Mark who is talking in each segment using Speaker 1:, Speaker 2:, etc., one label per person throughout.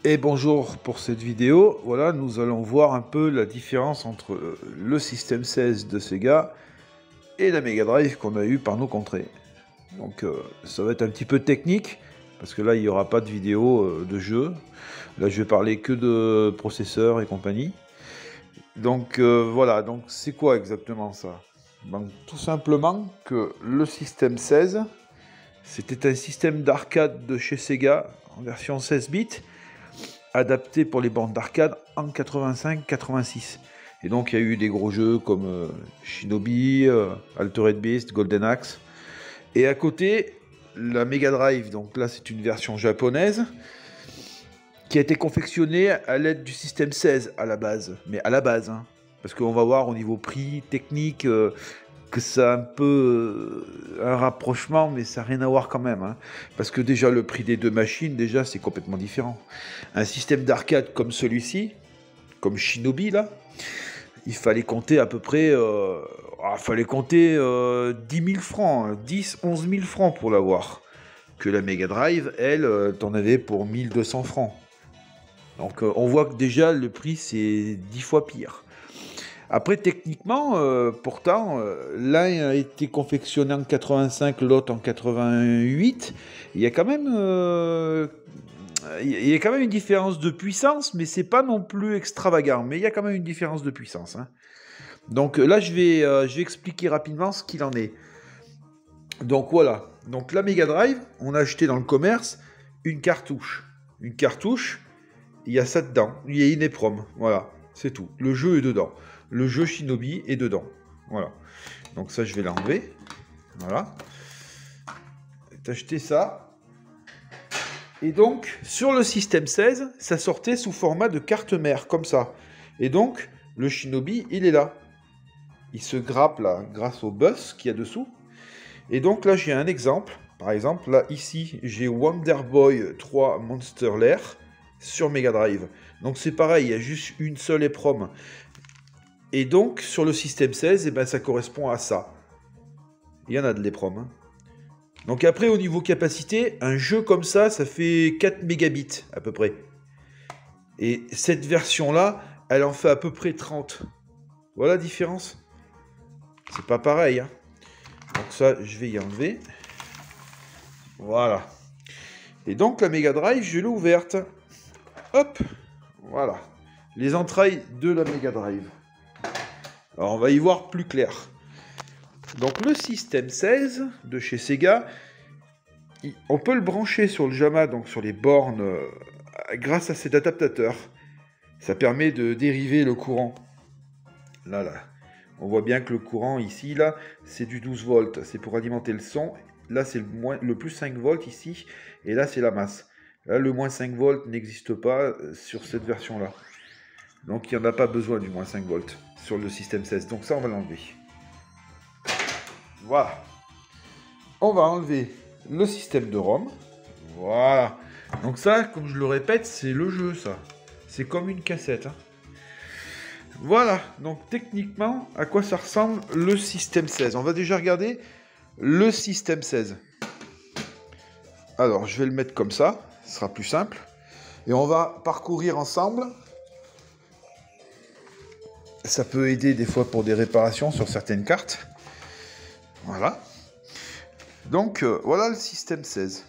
Speaker 1: Et bonjour pour cette vidéo. Voilà, nous allons voir un peu la différence entre le système 16 de Sega et la Mega Drive qu'on a eu par nos contrées. Donc ça va être un petit peu technique parce que là il n'y aura pas de vidéo de jeu. Là je vais parler que de processeurs et compagnie. Donc voilà, donc c'est quoi exactement ça? Donc, tout simplement que le système 16, c'était un système d'arcade de chez Sega en version 16 bits, adapté pour les bornes d'arcade en 85-86. Et donc il y a eu des gros jeux comme Shinobi, Altered Beast, Golden Axe. Et à côté, la Mega Drive, donc là c'est une version japonaise, qui a été confectionnée à l'aide du système 16 à la base. Mais à la base, hein. Parce qu'on va voir au niveau prix, technique, que ça a un peu un rapprochement, mais ça n'a rien à voir quand même. Hein. Parce que déjà, le prix des deux machines, déjà, c'est complètement différent. Un système d'arcade comme celui-ci, comme Shinobi, là, il fallait compter à peu près... 10 000 francs, 10, 11 000 francs pour l'avoir. Que la Mega Drive, elle, t'en avais pour 1200 francs. Donc on voit que déjà, le prix, c'est 10 fois pire. Après, techniquement, pourtant, l'un a été confectionné en 85, l'autre en 88. Il y a quand même, une différence de puissance, mais c'est pas non plus extravagant. Mais il y a quand même une différence de puissance. Hein. Donc là, je vais expliquer rapidement ce qu'il en est. Donc voilà. Donc la Mega Drive, on a acheté dans le commerce une cartouche. Une cartouche, il y a ça dedans. Il y a une EEPROM. Voilà, c'est tout. Le jeu est dedans. Le jeu Shinobi est dedans. Voilà. Donc ça, je vais l'enlever. Voilà. T'as acheté ça. Et donc, sur le système 16, ça sortait sous format de carte mère, comme ça. Et donc, le Shinobi, il est là. Il se grappe là, grâce au bus qu'il y a dessous. Et donc là, j'ai un exemple. Par exemple, là, ici, j'ai Wonder Boy 3 Monster Lair sur Mega Drive. Donc c'est pareil, il y a juste une seule EEPROM. Et donc, sur le système 16, eh ben, ça correspond à ça. Il y en a de l'EEPROM. Hein. Donc après, au niveau capacité, un jeu comme ça, ça fait 4 mégabits à peu près. Et cette version-là, elle en fait à peu près 30. Voilà la différence. C'est pas pareil. Hein. Donc ça, je vais y enlever. Voilà. Et donc, la Mega Drive, je l'ai ouverte. Hop. Voilà. Les entrailles de la Mega Drive. Alors, on va y voir plus clair. Donc, le système 16 de chez Sega, on peut le brancher sur le JAMA, donc sur les bornes, grâce à cet adaptateur. Ça permet de dériver le courant. Là. On voit bien que le courant ici, là, c'est du 12 volts. C'est pour alimenter le son. Là, c'est le plus 5 volts ici. Et là, c'est la masse. Là, le moins 5 volts n'existe pas sur cette version-là. Donc, il n'y en a pas besoin du moins 5 volts sur le système 16. Donc ça, on va l'enlever. Voilà. On va enlever le système de ROM. Voilà. Donc ça, comme je le répète, c'est le jeu, ça. C'est comme une cassette. Hein. Voilà. Donc techniquement, à quoi ça ressemble le système 16 ? On va déjà regarder le système 16. Alors, je vais le mettre comme ça. Ce sera plus simple. Et on va parcourir ensemble. Ça peut aider des fois pour des réparations sur certaines cartes. Voilà. Donc, voilà le système 16.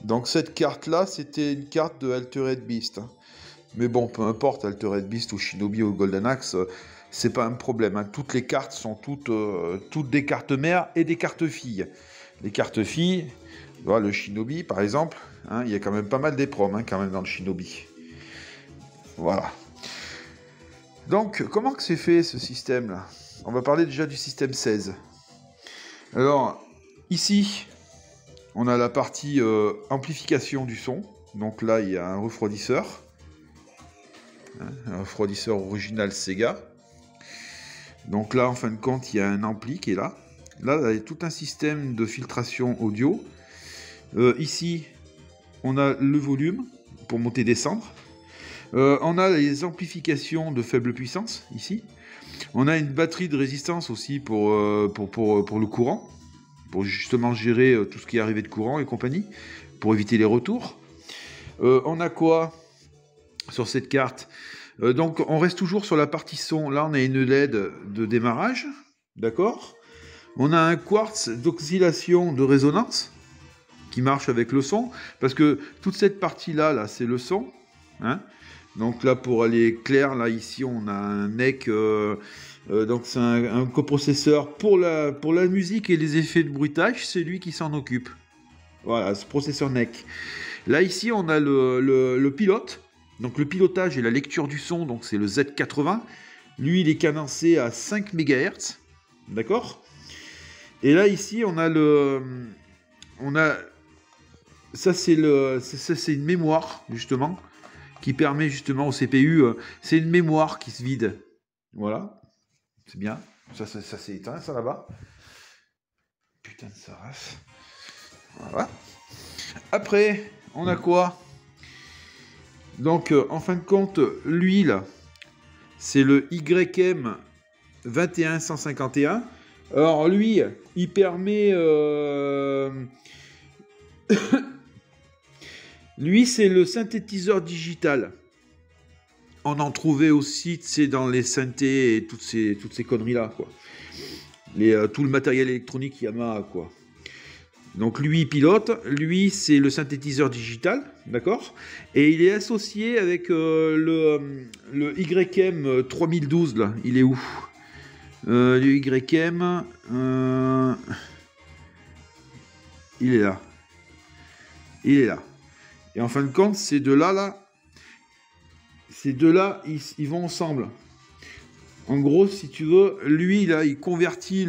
Speaker 1: Donc, cette carte-là, c'était une carte de Altered Beast. Hein. Mais bon, peu importe, Altered Beast ou Shinobi ou Golden Axe, c'est pas un problème. Hein. Toutes les cartes sont toutes des cartes mères et des cartes filles. Les cartes filles, voilà, le Shinobi, par exemple, hein, il y a quand même pas mal d'EEPROM, hein, quand même, dans le Shinobi. Voilà. Donc, comment que c'est fait, ce système-là ? On va parler déjà du système 16. Alors, ici, on a la partie amplification du son. Donc là, il y a un refroidisseur. Hein, un refroidisseur original Sega. Donc là, en fin de compte, il y a un ampli qui est là. Là, il y a tout un système de filtration audio. Ici, on a le volume pour monter et descendre. On a les amplifications de faible puissance, ici. On a une batterie de résistance aussi pour le courant, pour justement gérer tout ce qui est arrivé de courant et compagnie, pour éviter les retours. On a quoi sur cette carte? Donc on reste toujours sur la partie son. Là on a une LED de démarrage, d'accord. On a un quartz d'oscillation de résonance qui marche avec le son, parce que toute cette partie-là, là, c'est le son. Hein. Donc là, pour aller clair, là, ici, on a un NEC, donc c'est un coprocesseur pour la musique et les effets de bruitage, c'est lui qui s'en occupe. Voilà, ce processeur NEC. Là, ici, on a le pilote, donc le pilotage et la lecture du son, donc c'est le Z80. Lui, il est cadencé à 5 MHz, d'accord. Et là, ici, on a ça, c'est une mémoire, justement, qui permet justement au CPU, c'est une mémoire qui se vide. Voilà, c'est bien. Ça s'est éteint, ça, là-bas. Putain de sa race. Voilà. Après, on a quoi? Donc, en fin de compte, lui, là, c'est le YM 21151. Alors, lui, il permet... Lui, c'est le synthétiseur digital. On en trouvait aussi, c'est dans les synthés et toutes ces conneries-là, quoi. Tout le matériel électronique Yamaha, quoi. Donc lui, il pilote. Lui, c'est le synthétiseur digital, d'accord. Et il est associé avec le YM 3012, là. Il est où? Le YM... il est là. Il est là. Et en fin de compte, ces deux-là, ils vont ensemble. En gros, si tu veux, lui, là, il convertit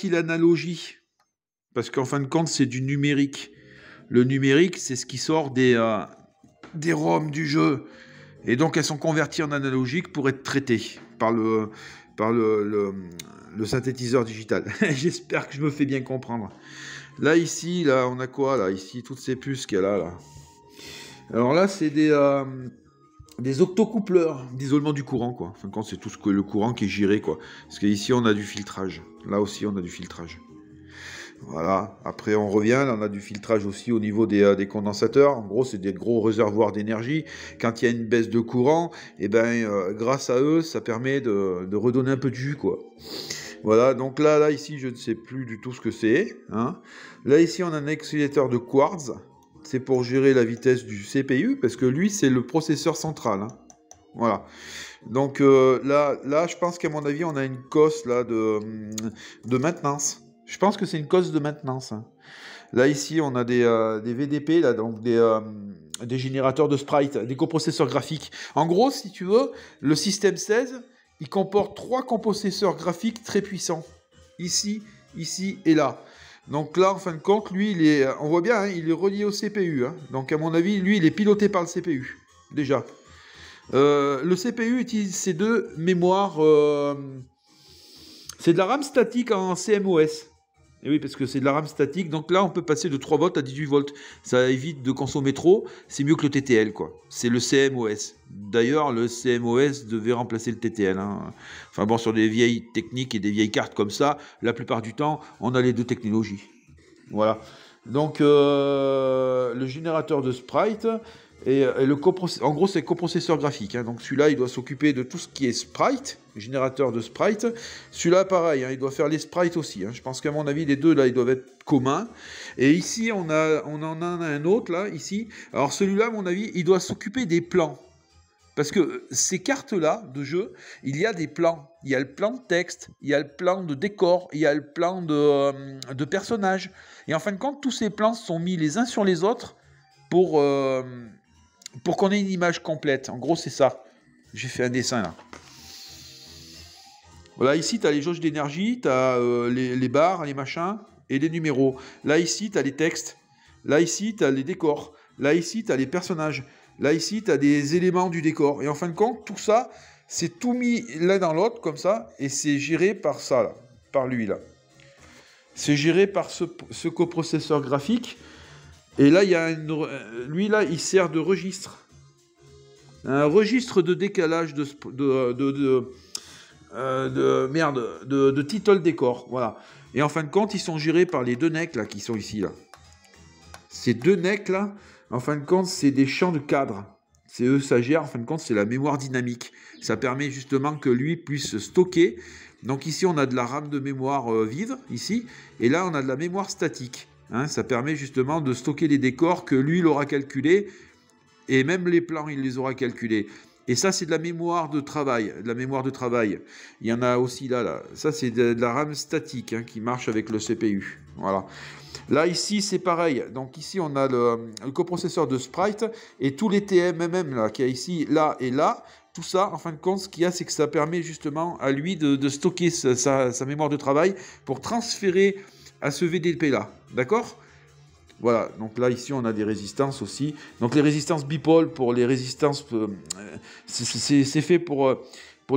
Speaker 1: l'analogie. Parce qu'en fin de compte, c'est du numérique. Le numérique, c'est ce qui sort des ROM du jeu. Et donc, elles sont converties en analogique pour être traitées par le synthétiseur digital. J'espère que je me fais bien comprendre. Là, ici, là, on a quoi, là? Ici, toutes ces puces qu'elle a, là. Alors là, c'est des octocoupleurs d'isolement du courant, quoi. Enfin, quand c'est tout le courant qui est géré, quoi. Parce qu'ici, on a du filtrage. Là aussi, on a du filtrage. Voilà. Après, on revient. Là, on a du filtrage aussi au niveau des condensateurs. En gros, c'est des gros réservoirs d'énergie. Quand il y a une baisse de courant, et grâce à eux, ça permet de redonner un peu de jus, quoi. Voilà, donc là, ici, je ne sais plus du tout ce que c'est. Hein. Là, ici, on a un oscillateur de quartz. C'est pour gérer la vitesse du CPU, parce que lui, c'est le processeur central. Hein. Voilà. Donc là, je pense qu'à mon avis, on a une cosse là, de maintenance. Je pense que c'est une cosse de maintenance. Hein. Là, ici, on a des VDP, là, donc des générateurs de sprite, des coprocesseurs graphiques. En gros, si tu veux, le système 16... il comporte 3 coprocesseurs graphiques très puissants. Ici, ici et là. Donc là, en fin de compte, lui, on voit bien, hein, il est relié au CPU. Hein. Donc à mon avis, lui, il est piloté par le CPU. Déjà. Le CPU utilise ces deux mémoires. C'est de la RAM statique en CMOS. Et oui, parce que c'est de la RAM statique. Donc là, on peut passer de 3 volts à 18 volts. Ça évite de consommer trop. C'est mieux que le TTL, quoi. C'est le CMOS. D'ailleurs, le CMOS devait remplacer le TTL. Hein. Enfin bon, sur des vieilles techniques et des vieilles cartes comme ça, la plupart du temps, on a les deux technologies. Voilà. Donc, le générateur de sprite... Et en gros, c'est le coprocesseur graphique. Hein. Donc celui-là, il doit s'occuper de tout ce qui est sprite, générateur de sprite. Celui-là, pareil, hein, il doit faire les sprites aussi. Hein. Je pense qu'à mon avis, les deux, là, ils doivent être communs. Et ici, on en a un autre, là, ici. Alors celui-là, à mon avis, il doit s'occuper des plans. Parce que ces cartes-là de jeu, il y a des plans. Il y a le plan de texte, il y a le plan de décor, il y a le plan de personnages. Et en fin de compte, tous ces plans sont mis les uns sur les autres pour qu'on ait une image complète. En gros, c'est ça. J'ai fait un dessin, là. Voilà, ici, tu as les jauges d'énergie, tu as les barres, les machins, et les numéros. Là, ici, tu as les textes. Là, ici, tu as les décors. Là, ici, tu as les personnages. Là, ici, tu as des éléments du décor. Et en fin de compte, tout ça, c'est tout mis l'un dans l'autre, comme ça, et c'est géré par ça, là. Par lui, là. C'est géré par ce coprocesseur graphique. Et là, lui, là, il sert de registre. Un registre de décalage de Tittle Decor, voilà. Et en fin de compte, ils sont gérés par les deux necks là qui sont ici là. Ces deux necks là, en fin de compte, c'est des champs de cadre. C'est eux, ça gère, en fin de compte, c'est la mémoire dynamique. Ça permet justement que lui puisse stocker. Donc ici, on a de la RAM de mémoire vive, ici. Et là, on a de la mémoire statique. Hein, ça permet justement de stocker les décors que lui, il aura calculés. Et même les plans, il les aura calculés. Et ça, c'est de la mémoire de travail. De la mémoire de travail. Il y en a aussi là. Ça, c'est de la RAM statique qui marche avec le CPU. Voilà. Là, ici, c'est pareil. Donc ici, on a le coprocesseur de Sprite et tous les TMMM là, qu'il y a ici, là et là. Tout ça, en fin de compte, ce qu'il y a, c'est que ça permet justement à lui de stocker sa mémoire de travail pour transférer à ce VDP là. D'accord ? Voilà, donc là, ici, on a des résistances aussi. Donc les résistances bipôles pour les résistances... c'est fait pour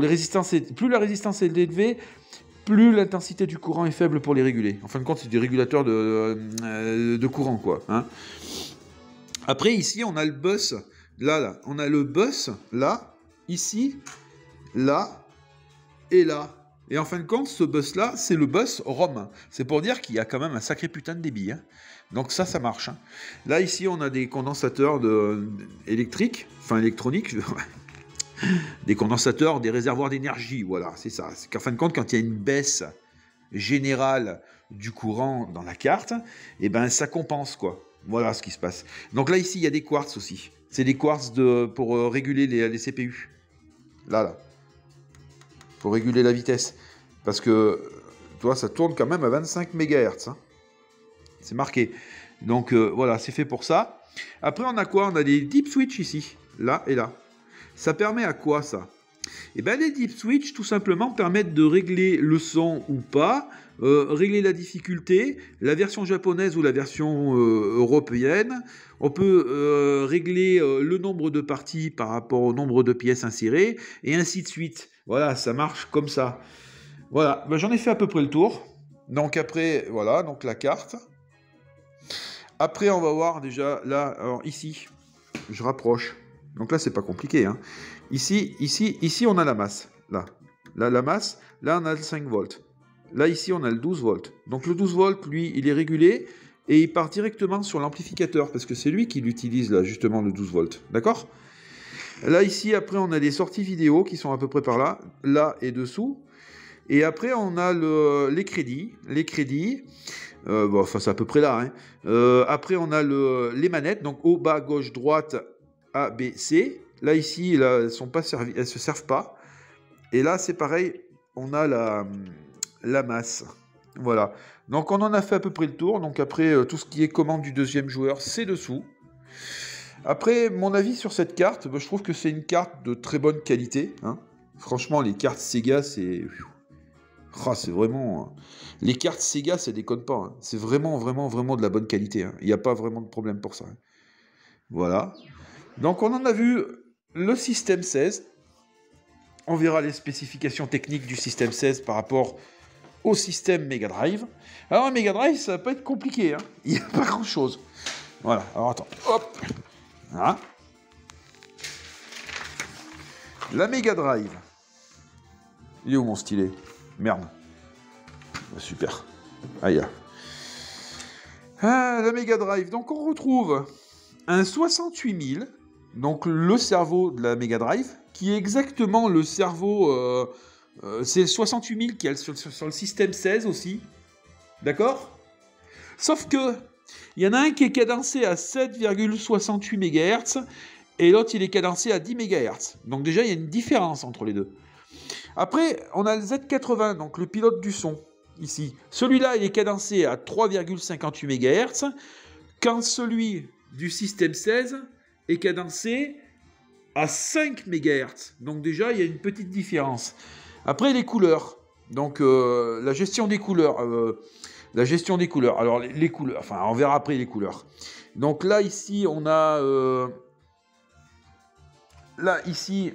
Speaker 1: les résistances... Plus la résistance est élevée, plus l'intensité du courant est faible pour les réguler. En fin de compte, c'est des régulateurs de courant, quoi. Hein. Après, ici, on a le bus. Là, on a le bus, là, ici, là, et là. Et en fin de compte, ce bus-là, c'est le bus ROM. C'est pour dire qu'il y a quand même un sacré putain de débit. Hein. Donc ça marche. Hein. Là, ici, on a des condensateurs électriques, enfin électroniques, des condensateurs, des réservoirs d'énergie, voilà, c'est ça. C'est qu'en fin de compte, quand il y a une baisse générale du courant dans la carte, eh ben ça compense, quoi. Voilà ce qui se passe. Donc là, ici, il y a des quartz aussi. C'est des quartz pour réguler les CPU. Là. Pour réguler la vitesse. Parce que, toi, ça tourne quand même à 25 MHz. Hein. C'est marqué. Donc, voilà, c'est fait pour ça. Après, on a quoi? On a des deep switch ici. Là et là. Ça permet à quoi, ça? Eh bien, les deep switch, tout simplement, permettent de régler le son ou pas, régler la difficulté, la version japonaise ou la version européenne. On peut régler le nombre de parties par rapport au nombre de pièces insérées, et ainsi de suite. Voilà, ça marche comme ça. Voilà, ben, j'en ai fait à peu près le tour. Donc après, voilà, donc la carte. Après, on va voir déjà, là, alors ici, je rapproche. Donc là, c'est pas compliqué. Hein. Ici, on a la masse. Là, la masse. Là, on a le 5 volts. Là, ici, on a le 12 volts. Donc le 12 volts, lui, il est régulé et il part directement sur l'amplificateur parce que c'est lui qui l'utilise, là, justement, le 12 volts. D'accord ? Là, ici, après, on a les sorties vidéo qui sont à peu près par là. Là et dessous. Et après, on a les crédits. Les crédits. Bon, enfin, c'est à peu près là. Hein. Après, on a les manettes. Donc, haut, bas, gauche, droite, A, B, C. Là, ici, là, elles ne se servent pas. Et là, c'est pareil. On a la masse. Voilà. Donc, on en a fait à peu près le tour. Donc, après, tout ce qui est commande du deuxième joueur, c'est dessous. Après, mon avis sur cette carte, je trouve que c'est une carte de très bonne qualité. Hein. Franchement, les cartes Sega, c'est... Oh, c'est vraiment... Les cartes Sega, ça déconne pas. Hein. C'est vraiment, vraiment, vraiment de la bonne qualité. Hein. Il n'y a pas vraiment de problème pour ça. Hein. Voilà. Donc, on en a vu le système 16. On verra les spécifications techniques du système 16 par rapport au système Mega Drive. Alors, un Mega Drive, ça va pas être compliqué. Hein. Il n'y a pas grand-chose. Voilà. Alors, attends. Hop. Voilà. La Mega Drive. Il est où mon stylet? Merde. Super. Aïe. La Mega Drive. Donc on retrouve un 68000, donc le cerveau de la Mega Drive, qui est exactement le cerveau... c'est le 68000 qui est sur le système 16 aussi. D'accord? Sauf que il y en a un qui est cadencé à 7,68 MHz et l'autre il est cadencé à 10 MHz. Donc déjà il y a une différence entre les deux. Après, on a le Z80, donc le pilote du son, ici. Celui-là, il est cadencé à 3,58 MHz, quand celui du système 16 est cadencé à 5 MHz. Donc déjà, il y a une petite différence. Après, les couleurs. Donc, la gestion des couleurs. Alors, les couleurs. Enfin, on verra après les couleurs. Donc là, ici, on a... là, ici...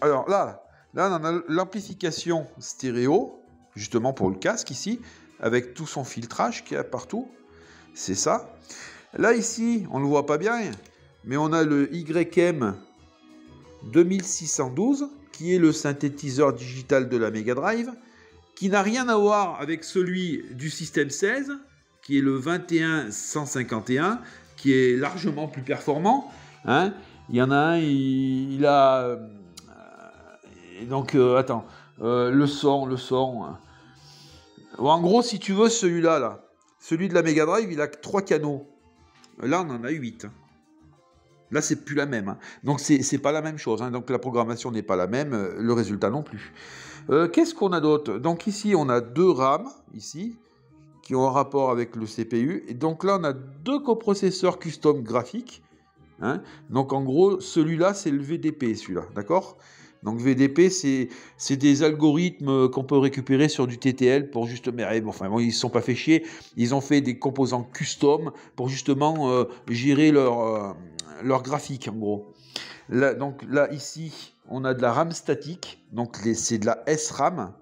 Speaker 1: Alors là, on a l'amplification stéréo, justement pour le casque ici, avec tout son filtrage qu'il y a partout. C'est ça. Là, ici, on ne le voit pas bien, mais on a le YM 2612 qui est le synthétiseur digital de la Mega Drive, qui n'a rien à voir avec celui du système 16, qui est le 21151, qui est largement plus performant. Hein. Il y en a un, il a... donc, attends, le son. En gros, si tu veux, celui-là, celui de la Mega Drive, il a 3 canaux. Là, on en a 8. Là, c'est plus la même. Hein. Donc, c'est pas la même chose. Hein. Donc, la programmation n'est pas la même, le résultat non plus. Qu'est-ce qu'on a d'autre? Donc, ici, on a 2 RAM, ici, qui ont un rapport avec le CPU. Et donc, là, on a 2 coprocesseurs custom graphiques. Hein. Donc, en gros, celui-là, c'est le VDP, celui-là. D'accord? Donc, VDP, c'est des algorithmes qu'on peut récupérer sur du TTL pour justement... Enfin, bon, ils ne se sont pas fait chier. Ils ont fait des composants custom pour justement gérer leur graphique, en gros. Là, donc, là, ici, on a de la RAM statique. Donc, c'est de la SRAM.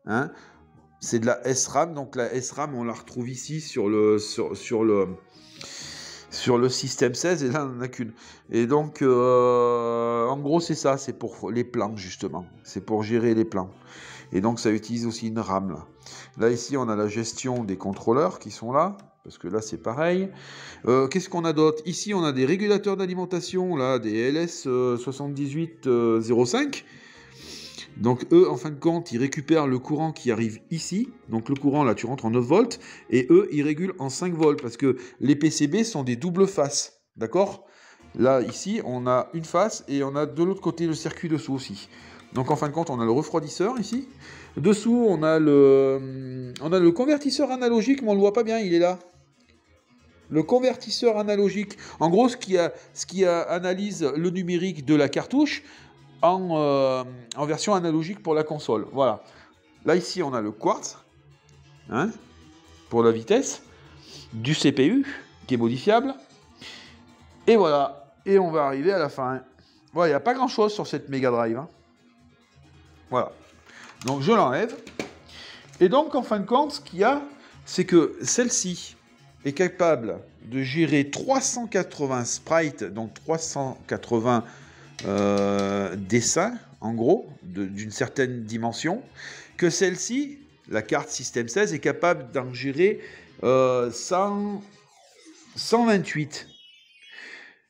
Speaker 1: Hein. C'est de la SRAM. Donc, la SRAM, on la retrouve ici sur le système 16, et là, on n'en a qu'une. Et donc, en gros, c'est ça, c'est pour les plans, justement. C'est pour gérer les plans. Et donc, ça utilise aussi une RAM, là. Là, ici, on a la gestion des contrôleurs qui sont là, parce que là, c'est pareil. Qu'est-ce qu'on a d'autre? Ici, on a des régulateurs d'alimentation, là, des LS7805. Donc eux, en fin de compte, ils récupèrent le courant qui arrive ici. Donc le courant, là, tu rentres en 9 volts. Et eux, ils régulent en 5 volts. Parce que les PCB sont des doubles faces. D'accord? Là, ici, on a une face et on a de l'autre côté le circuit dessous aussi. Donc en fin de compte, on a le refroidisseur ici. Dessous, on a le convertisseur analogique, mais on ne le voit pas bien, il est là. Le convertisseur analogique. En gros, ce qui analyse le numérique de la cartouche en version analogique pour la console. Voilà. Là, ici, on a le quartz, hein, pour la vitesse, du CPU, qui est modifiable. Et voilà. Et on va arriver à la fin. Voilà, il n'y a pas grand-chose sur cette Mega Drive. Hein. Voilà. Donc, je l'enlève. Et donc, en fin de compte, ce qu'il y a, c'est que celle-ci est capable de gérer 380 sprites, donc 380 dessins, en gros, d'une certaine dimension, que celle-ci, la carte Système 16, est capable d'en gérer 128.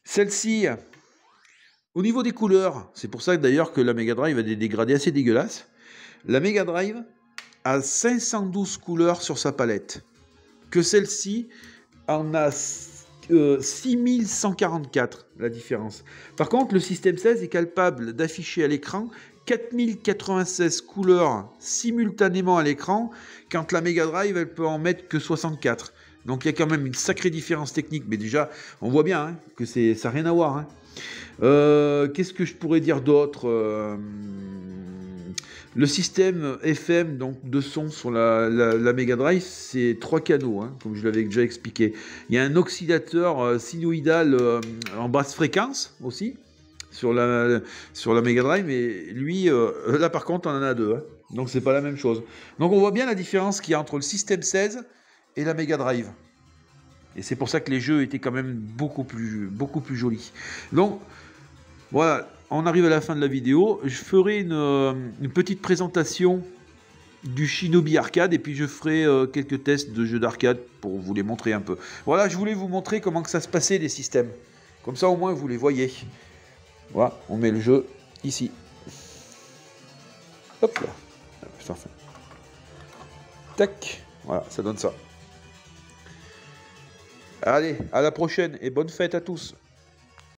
Speaker 1: Celle-ci, au niveau des couleurs, c'est pour ça que d'ailleurs que la Mega Drive a des dégradés assez dégueulasses, la Mega Drive a 512 couleurs sur sa palette, que celle-ci en a 6144, la différence. Par contre, le système 16 est capable d'afficher à l'écran 4096 couleurs simultanément à l'écran, quand la Mega Drive, elle peut en mettre que 64. Donc il y a quand même une sacrée différence technique, mais déjà, on voit bien hein, que ça n'a rien à voir. Hein. Qu'est-ce que je pourrais dire d'autre le système FM donc, de son sur la Mega Drive, c'est 3 canaux, hein, comme je l'avais déjà expliqué. Il y a un oscillateur sinusoïdal en basse fréquence aussi, sur la Mega Drive, mais lui, là par contre, on en a 2. Hein, donc c'est pas la même chose. Donc on voit bien la différence qu'il y a entre le système 16 et la Mega Drive. Et c'est pour ça que les jeux étaient quand même beaucoup plus jolis. Donc, voilà. On arrive à la fin de la vidéo, je ferai une petite présentation du Shinobi Arcade et puis je ferai quelques tests de jeux d'arcade pour vous les montrer un peu. Voilà, je voulais vous montrer comment que ça se passait les systèmes. Comme ça au moins vous les voyez. Voilà, on met le jeu ici. Hop là. Enfin. Tac, voilà, ça donne ça. Allez, à la prochaine et bonne fête à tous.